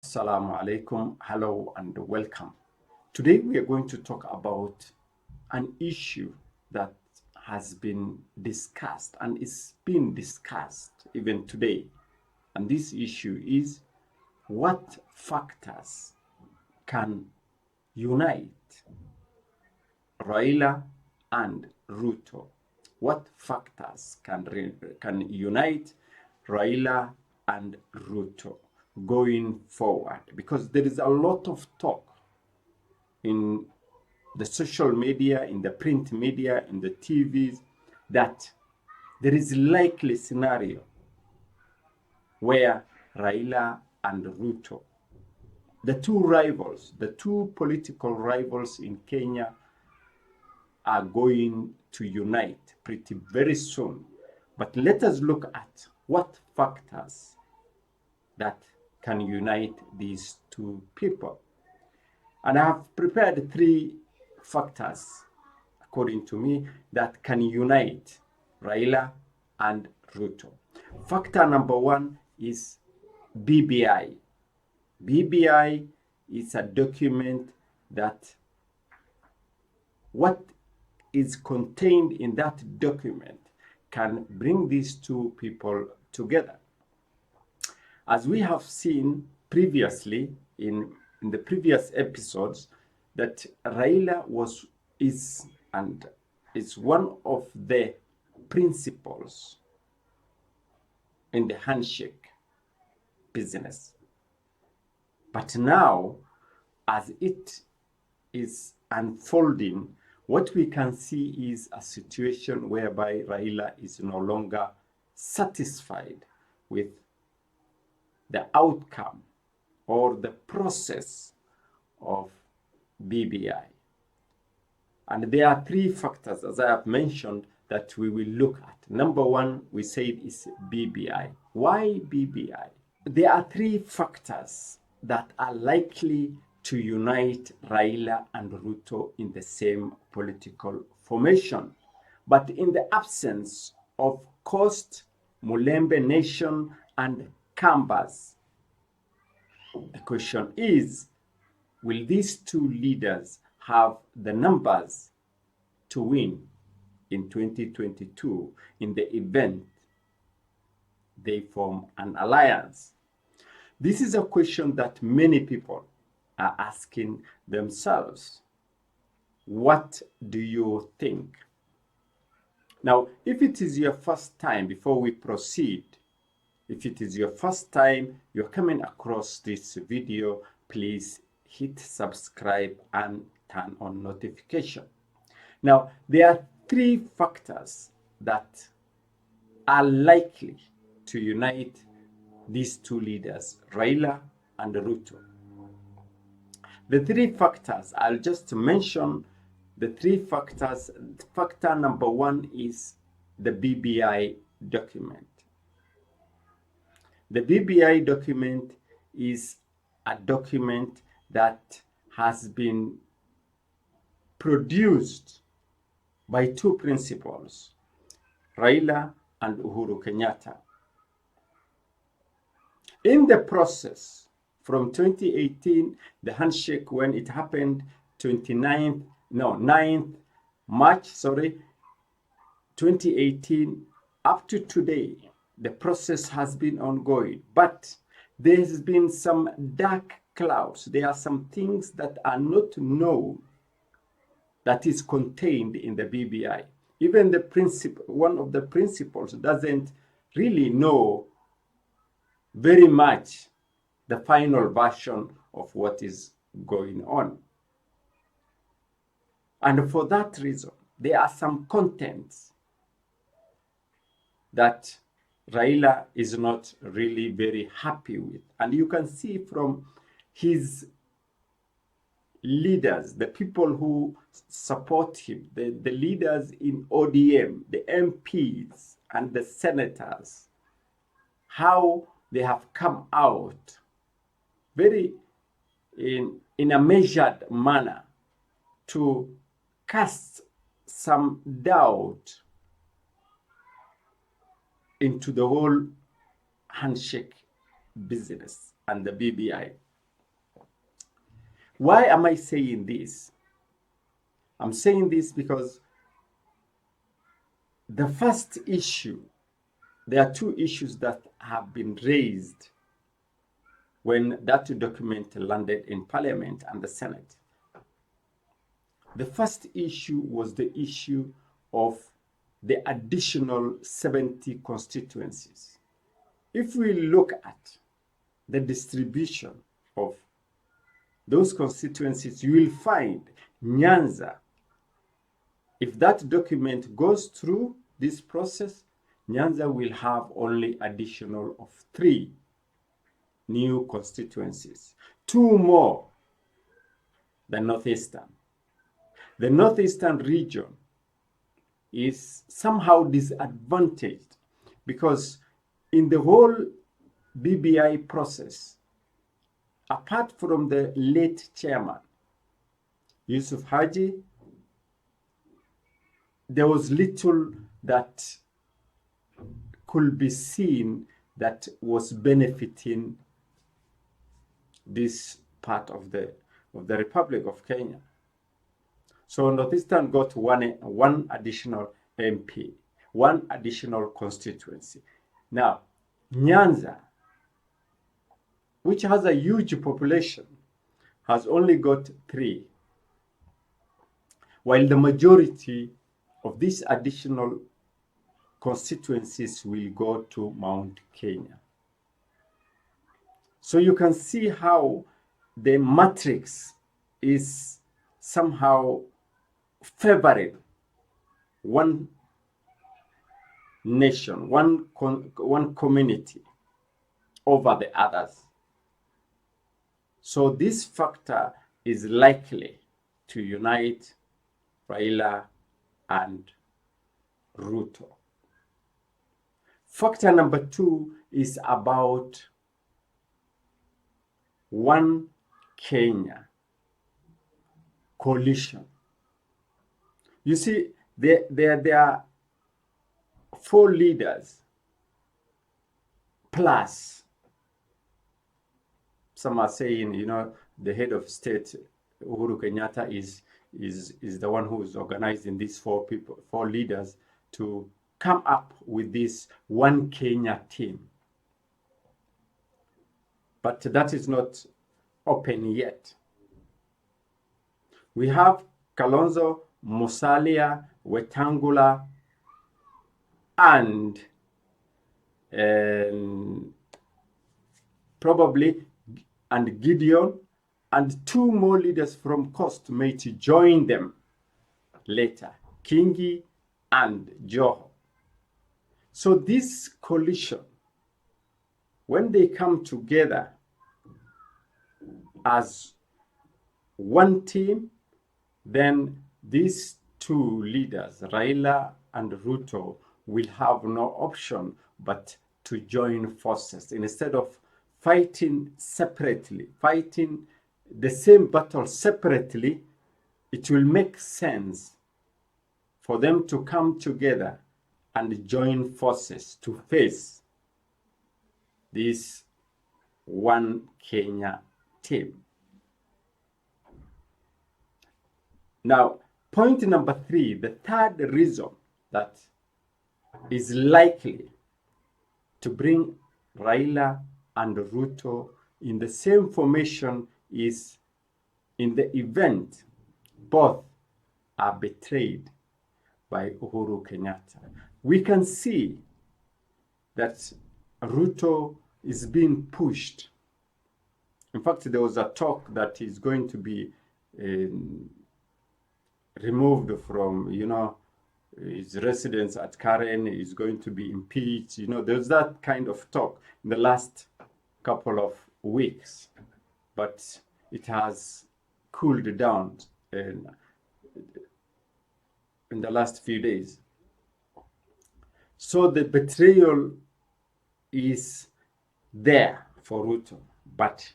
Assalamu alaikum, hello and welcome. Today we are going to talk about an issue that has been discussed and is being discussed even today. And this issue is what factors can unite Raila and Ruto? What factors can unite Raila and Ruto going forward? Because there is a lot of talk in the social media, in the print media, in the TVs, that there is likely scenario where Raila and Ruto, the two rivals, the two political rivals in Kenya, are going to unite pretty very soon. But let us look at what factors that can unite these two people. And I have prepared three factors, according to me, that can unite Raila and Ruto. Factor number one is BBI. BBI is a document that what is contained in that document can bring these two people together. As we have seen previously in the previous episodes, that Raila is one of the principles in the handshake business. But now, as it is unfolding, what we can see is a situation whereby Raila is no longer satisfied with the outcome or the process of BBI. And there are three factors, as I have mentioned, that we will look at. Number one, we said is BBI. Why BBI? There are three factors that are likely to unite Raila and Ruto in the same political formation. But in the absence of Coast, Mulembe Nation, and Kambas, the question is, will these two leaders have the numbers to win in 2022 in the event they form an alliance? This is a question that many people are asking themselves. What do you think? Now, if it is your first time, before we proceed, if it is your first time you're coming across this video, please hit subscribe and turn on notification. Now, there are three factors that are likely to unite these two leaders, Raila and Ruto. The three factors, I'll just mention the three factors. Factor number one is the BBI document. The BBI document is a document that has been produced by two principals, Raila and Uhuru Kenyatta. In the process, from 2018, the handshake, when it happened, 9th March 2018, up to today, the process has been ongoing. But there has been some dark clouds. There are some things that are not known that is contained in the BBI. Even one of the principals doesn't really know very much the final version of what is going on. And for that reason, there are some contents that Raila is not really very happy with. And you can see from his leaders, the people who support him, the leaders in ODM, the MPs and the senators, how they have come out very in a measured manner to cast some doubt into the whole handshake business and the BBI. Why am I saying this? I'm saying this because the first issue, there are two issues that have been raised when that document landed in Parliament and the Senate. The first issue was the issue of the additional 70 constituencies. If we look at the distribution of those constituencies, you will find Nyanza, if that document goes through this process, Nyanza will have only additional of 3 new constituencies, 2 more than Northeastern. The Northeastern region is somehow disadvantaged because in the whole BBI process, apart from the late chairman, Yusuf Haji, there was little that could be seen that was benefiting this part of the Republic of Kenya. So Northeastern got one additional MP, 1 additional constituency. Now, Nyanza, which has a huge population, has only got 3, while the majority of these additional constituencies will go to Mount Kenya. So you can see how the matrix is somehow favoring one nation, one community over the others. So this factor is likely to unite Raila and Ruto. Factor number 2 is about one Kenya coalition. You see, there are 4 leaders plus, some are saying, you know, the head of state, Uhuru Kenyatta, is the one who is organizing these 4 leaders to come up with this one Kenya team. But that is not open yet. We have Kalonzo, Musalia, Wetangula, and probably Gideon, and 2 more leaders from Coast may join them later, Kingi and Joho. So this coalition, when they come together as one team, then these 2 leaders, Raila and Ruto, will have no option but to join forces. Instead of fighting separately, fighting the same battle separately, it will make sense for them to come together and join forces to face this one Kenya team. Now, point number 3, the third reason that is likely to bring Raila and Ruto in the same formation is in the event both are betrayed by Uhuru Kenyatta. We can see that Ruto is being pushed. In fact, there was a talk that he's going to be removed from, you know, his residence at Karen, is going to be impeached. You know, there's that kind of talk in the last couple of weeks, but it has cooled down in the last few days. So the betrayal is there for Ruto, but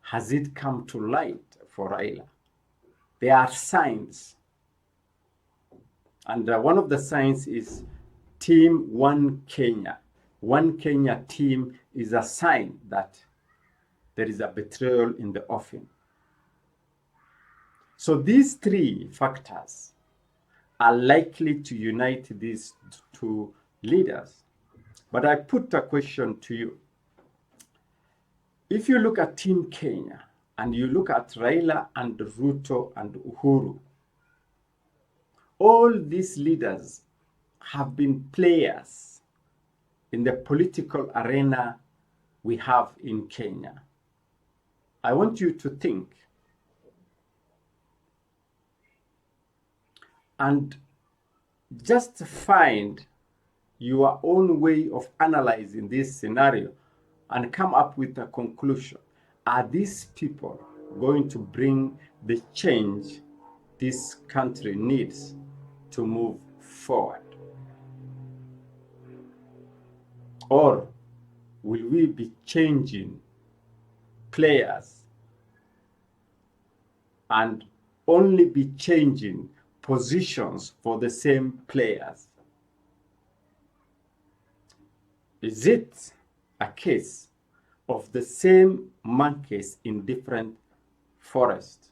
has it come to light for Raila? There are signs. And one of the signs is Team One Kenya. One Kenya team is a sign that there is a betrayal in the offing. So these three factors are likely to unite these two leaders. But I put a question to you. If you look at Team Kenya and you look at Raila and Ruto and Uhuru, all these leaders have been players in the political arena we have in Kenya. I want you to think and just find your own way of analyzing this scenario and come up with a conclusion. Are these people going to bring the change this country needs to move forward? Or will we be changing players and only be changing positions for the same players? Is it a case of the same monkeys in different forests?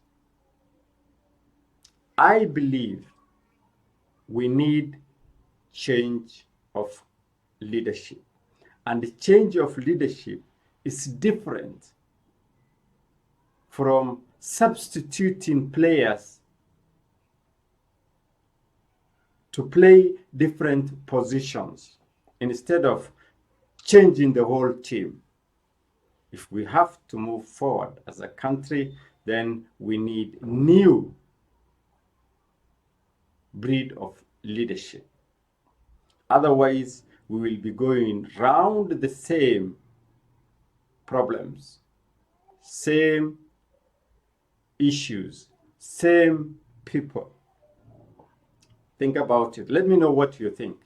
I believe we need change of leadership. And the change of leadership is different from substituting players to play different positions instead of changing the whole team. If we have to move forward as a country, then we need new breed of leadership. Otherwise, we will be going round the same problems, same issues, same people. Think about it. Let me know what you think.